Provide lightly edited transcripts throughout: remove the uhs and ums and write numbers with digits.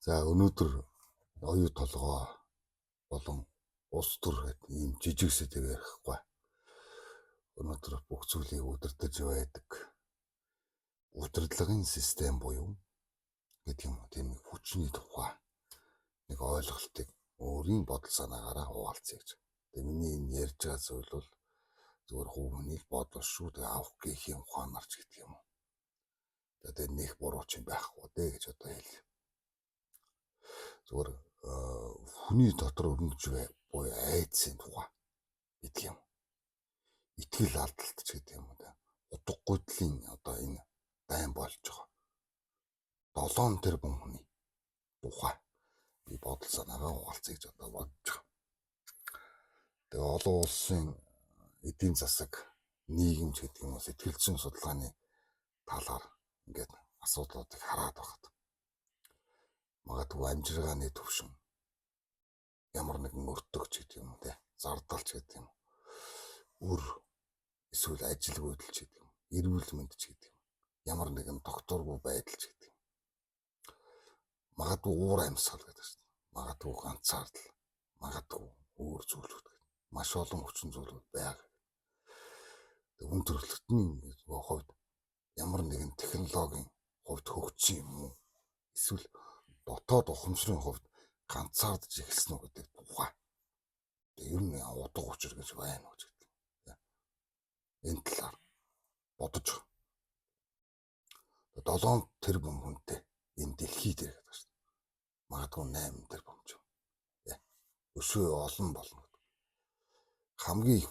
За өнөөдөр оюу толгой болон улс төр гэдэг ийм жижиг сэдв ярихгүй. Өнөөдөр бүх зүйлийг удирдах байдаг удирдлагын систем буюу гэдэг юм уу тийм хүчний тухай нэг ойлголтыг өөрийн бодол санаагаараа хуваалцъя гэж. Тэгээ миний энэ ярьж байгаа зүйл бол зөвхөн хүмүүний бодол шүү дээ авах гэхийн ухаанаар ч гэдэг юм уу. Тэгээ нэх буруу ч юм байхгүй дээ гэж одоо хэлье. Зөвхөн хүний дотор өрнөж буй айдсын тухай гэдэг юм. Итгэл алдалт ч гэдэг юм да. Утгагүйдлийн одоо энэ дайн болж байгаа. 7 тэрбум хүний тухай би бодол санаагаа хуваалцъя гэж одоо бодож байгаа. Тэгээ олон улсын эдийн засаг нийгэмч гэдэг юм уу сэтгэл зүйн судалгааны талаар ингээд асуудлуудыг хараад байхад магадгүй амжиргааны төвшин ямар нэгэн өртөгч гэдэг юм те зардалч гэдэг юм өр эсвэл ажилгүйдэл ч гэдэг юм эрүүл мэнд ч гэдэг юм ямар нэгэн докторгүй байдал ч гэдэг юм магадгүй уур амьсгал гэдэг шүү дээ магадгүй ганцаардал магадгүй өөр зүйлүүд гэдэг маш олон хүчин зүйлүүд байгаа. Хүн төрөлхтний хувьд ямар нэгэн технологийн хувьд хөгжсөн юм уу эсвэл дотоод ухамсарын хувьд ганцаардж эхэлсэн үү гэдэг тухай. Тэгээ ер нь утга учир гэж байна уу гэдэг. Энэ талаар бодож байгаа. 7 тэрбум хүнтэй энэ дэлхий дээр гэдэг шүү дээ. Магадгүй 8 тэрбум ч. Өсвөө олон болно. Хамгийн их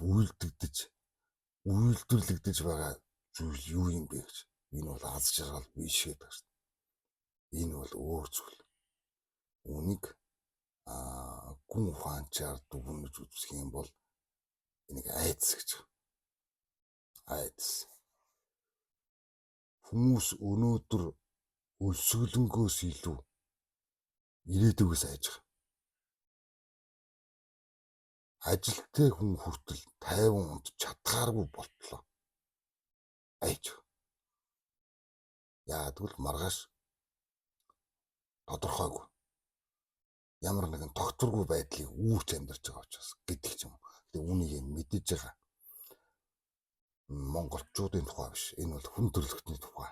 үйлдвэрлэгдэж байгаа зүйл юу юм бэ гэж. Энэ бол аз жаргал биш гэдэг шүү дээ. Энэ бол өөр зүйл. Үүнийг гүн ухаанчаар дүгнэж үзэх юм бол энийг айдас гэж. Айдас. Хүмүүс өнөөдөр өлсгөлөнгөөс илүү ирээдүгээс айж байгаа. Ажилтай хүн хүртэл 50 онд чадхааргүй болтлоо. Айж. Яагтвэл маргааш тодорхойгүй. Ямар нэгэн тогтворгүй байдлыг үүрч амьдарч байгаа учраас гэдэг ч юм. Тэгээ үүнийг мэдэж байгаа. Монголчуудын тухай биш. Энэ бол хүн төрөлхтний тухай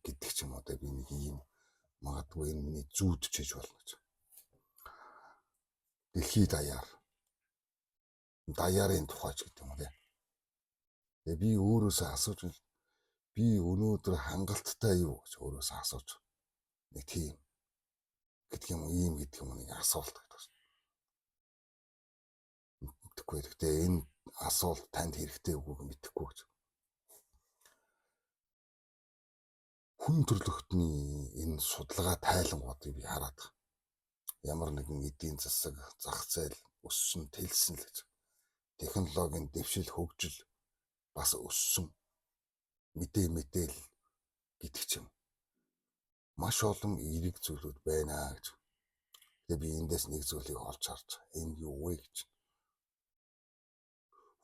гэдэг ч юм уу би нэг юм магадгүй энэ миний зүүд чиж болно гэж. Дэлхий даяарын тухай ч гэдэг юм уу. Тэгээ би өөрөөсөө асууж би өнөөдөр хангалттай юу гэж өөрөөсөө асууж нэг тийм гэдэг юм уу ийм гэдэг юм уу нэг асуулт гэдэг. Мэдхгүй. Гэхдээ энэ асуулт танд хэрэгтэй үгүйг мэдэхгүй гэж. Хүн төрөлхтний энэ судалгаа тайлангуудыг би хараад байгаа. Ямар нэгэн эдийн засаг зах зээл өссөн тэлсэн л гэж. Технологийн дэвшил хөгжил бас өссөн мэдээл гэдэг ч юм. Маш олон эерэг зүйлүүд байна гэж. Тэгээ би эндээс нэг зүйлийг олж харж байгаа. Энэ юу вэ гэж.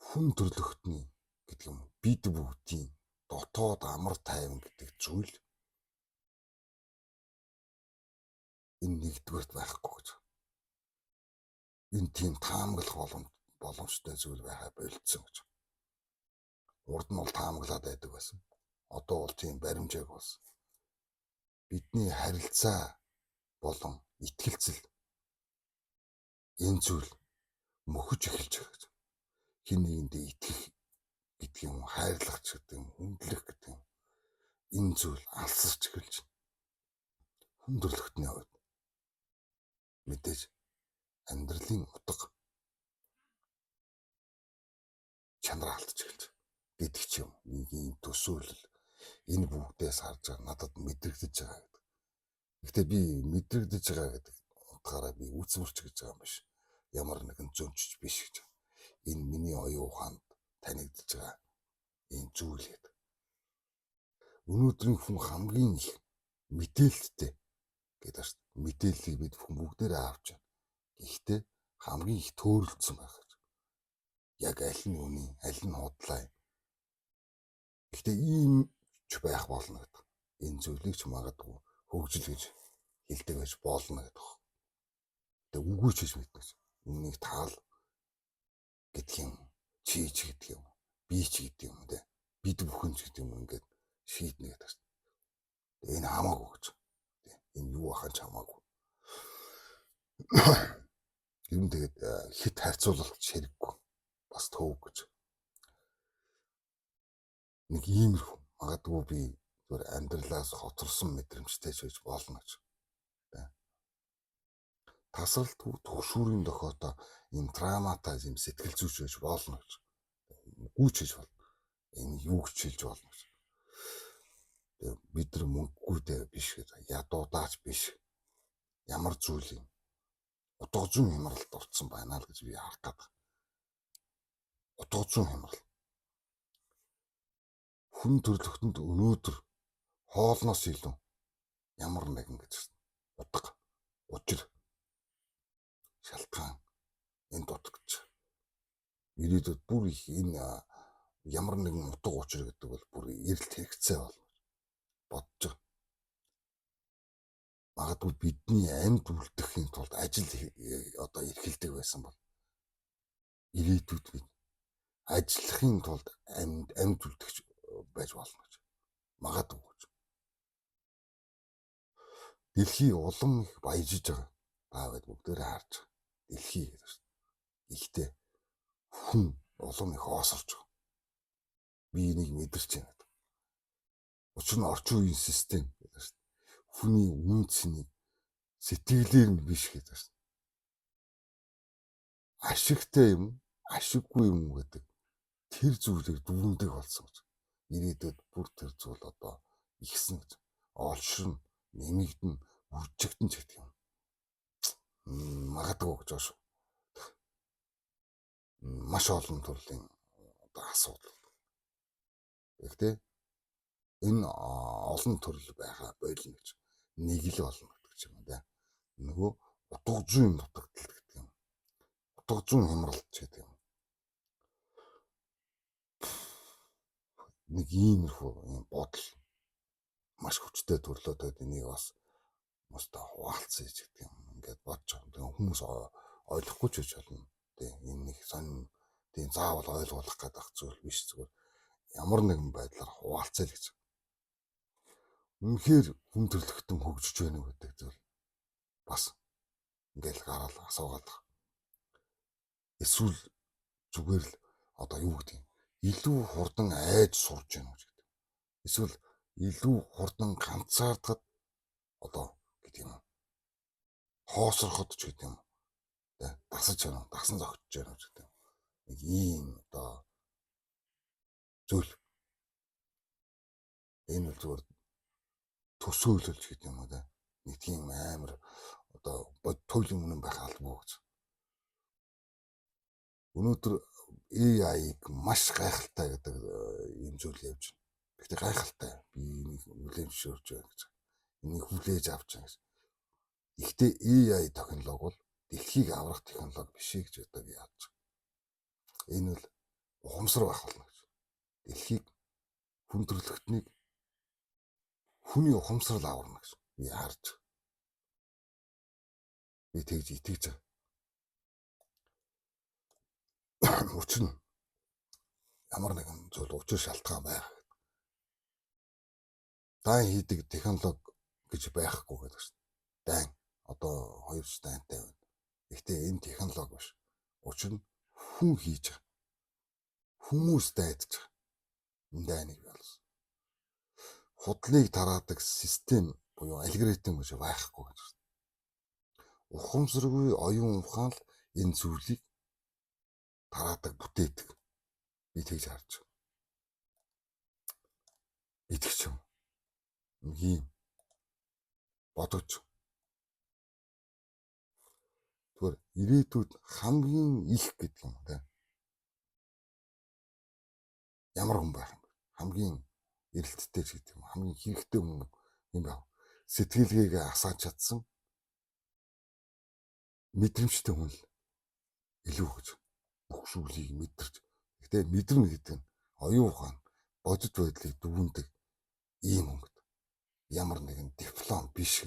Хүн төрөлхтний гэдэг юм бид бүгдийн дотоод амар тайван гэдэг зүйл энэ нэгдүгээрт байхгүй гэж. Энэ тийм таамаглах боломжтой зүйл байхаа болцсон гэж. Урд нь бол таамаглаад байдаг байсан. Одоо бол тийм баримжааг болсон. Бидний харилцаа болон итгэлцэл энэ зүйл мөхөж эхэлж байгаа гэж. Хин нэгэндээ итгэх гэдэг юм хайрлах ч гэдэг юм хүндлэх гэдэг юм. Энэ зүйл алсарч эхэлж байна. Хүн төрөлхтний хувьд мэдээж амьдралын утга чанар алдж эхэлж гэдэг ч юм. Нэг юм төсөөлөл энэ бүгдээс харж байгаа надад мэдрэгдэж байгаа гэдэг. Гэхдээ би мэдрэгдэж байгаа гэдэг утгаараа би үзмэрч гэж байгаа юм биш. Ямар нэгэн зөнчж биш гэж. Энэ миний оюун ухаанд танигдж байгаа энэ зүйл гэдэг. Өнөөдрийн хүн хамгийн их мэдээлэлтэй гэдэг шүү дээ. Мэдээллийг бид бүгдээрээ авч байна. Гэхдээ хамгийн их төөрөлдсөн байх гэж. Яг аль нь үний, аль нь худлаа. Гэхдээ ийм ч байх болно гэдэг. Энэ зүйлийг ч магадгүй хөгжил гэж хэлдэг байж болно гэдэг байна. Тэгээ үгүй ч гэж мэднэ. Үннийг таал гэдэг юм. Чи ч гэдэг юм. Би ч гэдэг юм те. Бид бүхэн ч гэдэг юм ингээд шийднэ гэдэг шүү дээ. Энэ хамаагүй гэж. Энэ юу ахын ч хамаагүй. Ер нь тэгээд хит харьцуулалт хэрэггүй. Бас төвөг гэж. Нэг иймэрхүү магадгүй би зүгээр амьдралаас хоцорсон мэдрэмжтэй ч байж болно гэж. Тасралт төгшүүрийн дохиотоо энэ травматай юм сэтгэл зүйч байж болно гэж. Үгүй ч гэж болно. Энэ юу гэж хэлж болно гэж. Бид нар мөнгөгүйтэй биш гэж. Ядуудаач биш. Ямар зүйлийн утга зүйн хямралд орсон байна л гэж би харах гэдэг. Утга зүйн хямрал. Хүн төрлөختөнд өнөөдөр хоолноос илүү ямар нэгэн гэж утга, учир, шалтгаан энэ дутагдж. Ирээдүйд бүр их энэ ямар нэгэн утга учир гэдэг бол бүр эрэлт хэрэгцээ болно бодож байгаа. Магадгүй бидний амьд үлдэхийн тулд ажил одоо эрхэлдэг байсан бол ирээдүйд бид ажиллахын тулд амьд үлдэх байж болно гэж. Магадгүй гэж. Дэлхий улам их баяжиж байгаа. Баагаад бүгдээрээ харж байгаа. Дэлхий гэдэг шүү дээ. Ихтэй хүн улам их оосорж байгаа. Би энийг мэдэрч байна. Учир нь орчин үеийн систем гэдэг шүү дээ. Хүний үнцнийг сэтгэлээр нь биш гэдэг шүү дээ. Ашигтай юм, ашиггүй юм гэдэг тэр зүйлийг дүгндэг болсон гэж. Ирээдүйд бүр тэр зүйл одоо ихсэн гэж. Олширн, нэмэгдэн, үржигдэн ч гэдэг юм. Магадгүй гэж байна. Маш олон төрлийн одоо асуудал. Гэхдээ энэ олон төрөл байгаа болно гэж. Нэг л болно гэдэг юм да. Нөгөө утга зүйн дутагдал гэдэг юм. Утга зүйн хямралт гэдэг юм. Нэг иймэрхүү бодол маш хүчтэй төрлөөд энийг бас мөстө хуваалцъя гэдэг юм. Ингээд бодож байгаа. Хүмүүс ойлгохгүй ч гэж болно. Энэ нэг сонин тийм заавал ойлгуулах гэдэг зүйл биш зүгээр. Ямар нэгэн байдлаар хуваалцъя л гэж. Үнэхээр хүн төрлөختөн хөгжиж байна уу гэдэг зүйл бас ингээл гараал асуугаад. Эсвэл зүгээр л одоо юу гэдэг юм. Илүү хурдан айж сурж байна уу гэдэг. Эсвэл илүү хурдан ганцаардахад одоо гэдэг юм. Хоосроход ч гэдэг юм. Дасаж байна уу, дасан зогтож байна уу гэдэг. Нэг ийм одоо зүйл. Энэ бол зүгээр төсөөлөлж гэдэг юм уу да. Нэг тийм амар одоо туйлын үнэн байх албагүй гэж. Өнөөдөр AI-г маш гайхалтай гэдэг юм зүйл явж байна. Гэхдээ гайхалтай. Би энийг хүлээн зөвшөөрч байна гэж. Энийг хүлээж авч байна гэж. Гэхдээ AI технологи бол дэлхийг аврах технологи биш гэж одоо би яаж байна. Энэ бол ухамсар байх болно гэж. Дэлхийг хүн төрлөختнийг хүний ухамсарл аварна гэж би харж. Би тэгж итгэж байгаа. Учир нь ямар нэгэн зүйл учир шалтгаан байх. Дан хийдэг технологи гэж байхгүй гэдэг шүү дээ. Дан одоо хоёр дантай байна. Гэхдээ энэ технологи биш. Учир нь хүн хийж байгаа. Хүмүүс дайдаж байгаа. Энэ дайныг болсон. Худлыг тараадаг систем буюу алгоритм гэж байхгүй гэж. Ухамсаргүй оюун ухаан л энэ зүйлийг тараадаг, бүтээдэг. Би тэгж харж байна. Итгэж юм. Ийм бодож. Тэгвэл ирээдүйд хамгийн их гэдэг юм да. Ямар хүн байх юм бэ? Хамгийн эрэлттэй ч гэдэг юм. Хамгийн хэрэгтэй хүн юм байна. Сэтгэлгээгээ асааж чадсан мэдрэмжтэй хүн л илүү гэж. Бүх зүйлийг мэдэрч. Гэтэ мэдэрнэ гэдэг нь оюун ухаан, бодит байдлыг дүгндэг ийм хүн. Ямар нэгэн диплом биш.